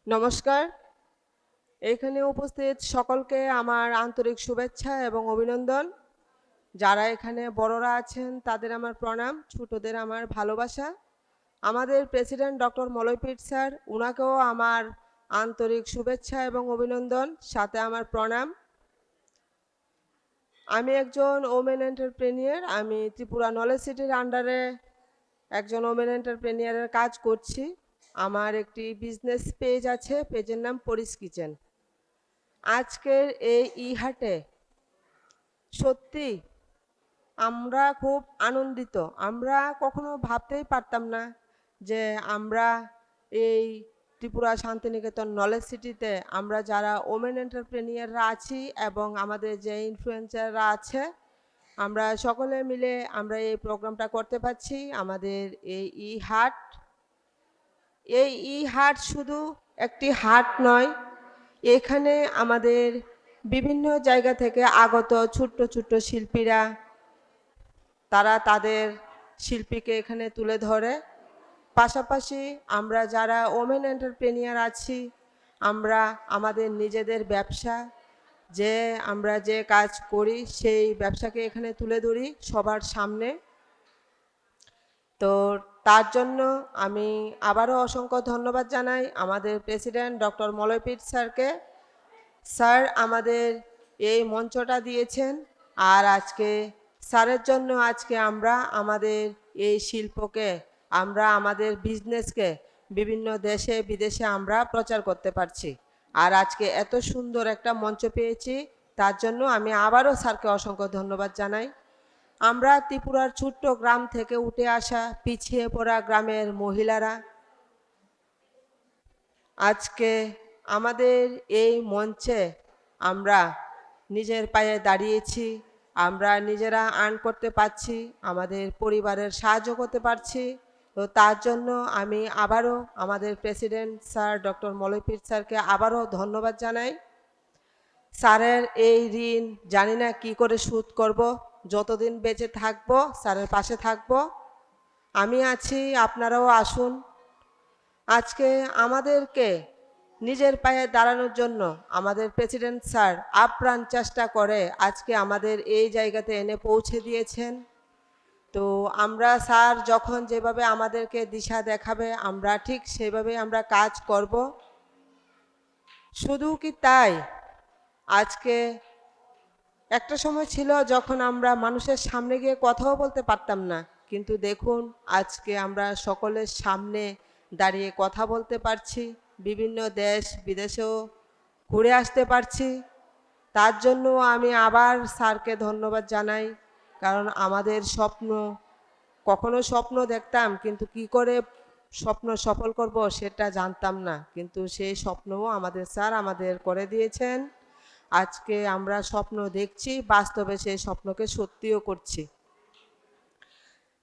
নমস্কার। এখানে উপস্থিত সকলকে আমার আন্তরিক শুভেচ্ছা এবং অভিনন্দন। যারা এখানে বড়রা আছেন তাদের আমার প্রণাম, ছোটদের আমার ভালোবাসা। আমাদের প্রেসিডেন্ট ডক্টর মলয়পীঠ স্যার, উনাকেও আমার আন্তরিক শুভেচ্ছা এবং অভিনন্দন, সাথে আমার প্রণাম। আমি একজন ওমেন এন্টারপ্রেনিয়র। আমি ত্রিপুরা নলেজ সিটির আন্ডারে একজন ওমেন এন্টারপ্রেনিয়রের কাজ করছি। আমার একটি বিজনেস পেজ আছে, পেজের নাম পরিস কিচেন। আজকের এই হাটে সত্যি আমরা খুব আনন্দিত। আমরা কখনো ভাবতেই পারতাম না যে আমরা এই ত্রিপুরা শান্তিনিকেতন নলেজ সিটিতে আমরা যারা ওমেন এন্টারপ্রেনিয়ররা আছি এবং আমাদের যে ইনফ্লুয়েন্সাররা আছে, আমরা সকলে মিলে আমরা এই প্রোগ্রামটা করতে পারছি। আমাদের এই হাট, এই হাট শুধু একটি হাট নয়, এখানে আমাদের বিভিন্ন জায়গা থেকে আগত ছোট্ট ছোট্ট শিল্পীরা তারা তাদের শিল্পীকে এখানে তুলে ধরে। পাশাপাশি আমরা যারা ওমেন এন্টারপ্রেনিয়র আছি, আমরা আমাদের নিজেদের ব্যবসা, আমরা যে কাজ করি সেই ব্যবসাকে এখানে তুলে ধরি সবার সামনে। তো তার জন্য আমি আবারও অসংখ্য ধন্যবাদ জানাই আমাদের প্রেসিডেন্ট ডক্টর মলয়পীঠ স্যারকে। স্যার আমাদের এই মঞ্চটা দিয়েছেন, আর আজকে স্যারের জন্য আজকে আমরা আমাদের এই শিল্পকে, আমরা আমাদের বিজনেসকে বিভিন্ন দেশে বিদেশে আমরা প্রচার করতে পারছি। আর আজকে এত সুন্দর একটা মঞ্চ পেয়েছি, তার জন্য আমি আবারও স্যারকে অসংখ্য ধন্যবাদ জানাই। আমরা ত্রিপুরার ছোট্ট গ্রাম থেকে উঠে আসা পিছিয়ে পড়া গ্রামের মহিলারা আজকে আমাদের এই মঞ্চে আমরা নিজের পায়ে দাঁড়িয়েছি। আমরা নিজেরা আর্ন করতে পারছি, আমাদের পরিবারের সাহায্য করতে পারছি। তো তার জন্য আমি আবারও আমাদের প্রেসিডেন্ট স্যার ডক্টর মলয়পীঠ স্যারকে আবারও ধন্যবাদ জানাই। স্যারের এই ঋণ জানি না কি করে শোধ করব। যতদিন বেঁচে থাকবো স্যারের পাশে থাকবো। আমি আছি, আপনারাও আসুন। আজকে আমাদেরকে নিজের পায়ে দাঁড়ানোর জন্য আমাদের প্রেসিডেন্ট স্যার আপ্রাণ চেষ্টা করে আজকে আমাদের এই জায়গাতে এনে পৌঁছে দিয়েছেন। তো আমরা স্যার যখন যেভাবে আমাদেরকে দিশা দেখাবে আমরা ঠিক সেভাবে আমরা কাজ করব। শুধু কি তাই, আজকে একটা সময় ছিল যখন আমরা মানুষের সামনে গিয়ে কথাও বলতে পারতাম না, কিন্তু দেখুন আজকে আমরা সকলের সামনে দাঁড়িয়ে কথা বলতে পারছি, বিভিন্ন দেশ বিদেশেও ঘুরে আসতে পারছি। তার জন্য আমি আবার স্যারকে ধন্যবাদ জানাই। কারণ আমাদের স্বপ্ন, কখনো স্বপ্ন দেখতাম কিন্তু কি করে স্বপ্ন সফল করব সেটা জানতাম না, কিন্তু সেই স্বপ্নও আমাদের স্যার আমাদের করে দিয়েছেন। আজকে আমরা স্বপ্ন দেখছি, বাস্তবে সেই স্বপ্নকে সত্যিও করছি।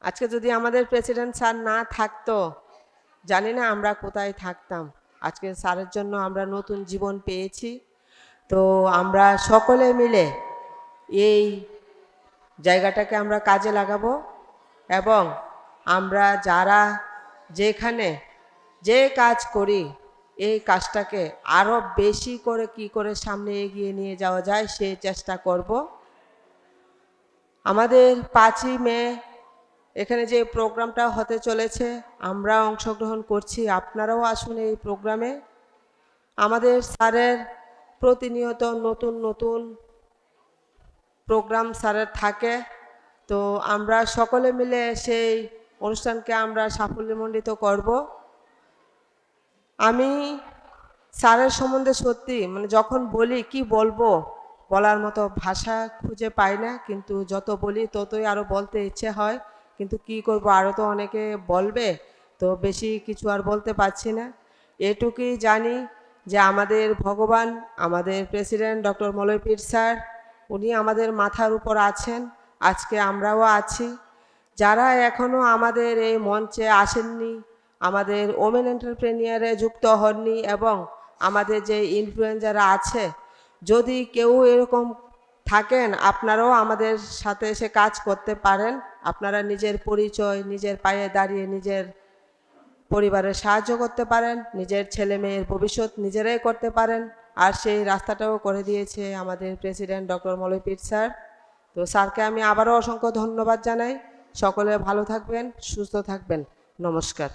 আজকে যদি আমাদের প্রেসিডেন্ট স্যার না থাকতো, জানি না আমরা কোথায় থাকতাম। আজকে স্যারের জন্য আমরা নতুন জীবন পেয়েছি। তো আমরা সকলে মিলে এই জায়গাটাকে আমরা কাজে লাগাবো এবং আমরা যারা যেখানে যে কাজ করি এই কাজটাকে আরও বেশি করে কি করে সামনে এগিয়ে নিয়ে যাওয়া যায় সেই চেষ্টা করব। আমাদের 5ই মে এখানে যে প্রোগ্রামটা হতে চলেছে, আমরা অংশগ্রহণ করছি, আপনারাও আসুন এই প্রোগ্রামে। আমাদের স্যারের প্রতিনিয়ত নতুন নতুন প্রোগ্রাম স্যারের থাকে। তো আমরা সকলে মিলে সেই অনুষ্ঠানকে আমরা সাফল্যমণ্ডিত করব। আমি স্যারের সম্বন্ধে সত্যি যখন বলি কি বলবো, বলার মতো ভাষা খুঁজে পাই না, কিন্তু যত বলি ততই আরও বলতে ইচ্ছে হয়, কিন্তু কি করব, আরও তো অনেকে বলবে, তো বেশি কিছু আর বলতে পারছি না। এটুকুই জানি যে আমাদের ভগবান, আমাদের প্রেসিডেন্ট ডক্টর মলয়পীঠ স্যার, উনি আমাদের মাথার উপর আছেন। আজকে আমরাও আছি। যারা এখনও আমাদের এই মঞ্চে আসেননি, আমাদের ওমেন এন্টারপ্রেনিয়রে যুক্ত হননি এবং আমাদের যে ইনফ্লুয়েন্সাররা আছে, যদি কেউ এরকম থাকেন আপনারাও আমাদের সাথে এসে কাজ করতে পারেন। আপনারা নিজের পরিচয়, নিজের পায়ে দাঁড়িয়ে নিজের পরিবারের সাহায্য করতে পারেন, নিজের ছেলে মেয়ের ভবিষ্যৎ নিজেরাই করতে পারেন। আর সেই রাস্তাটাও করে দিয়েছে আমাদের প্রেসিডেন্ট ডক্টর মৌলভী স্যার। তো স্যারকে আমি আবারও অসংখ্য ধন্যবাদ জানাই। সকলে ভালো থাকবেন, সুস্থ থাকবেন। নমস্কার।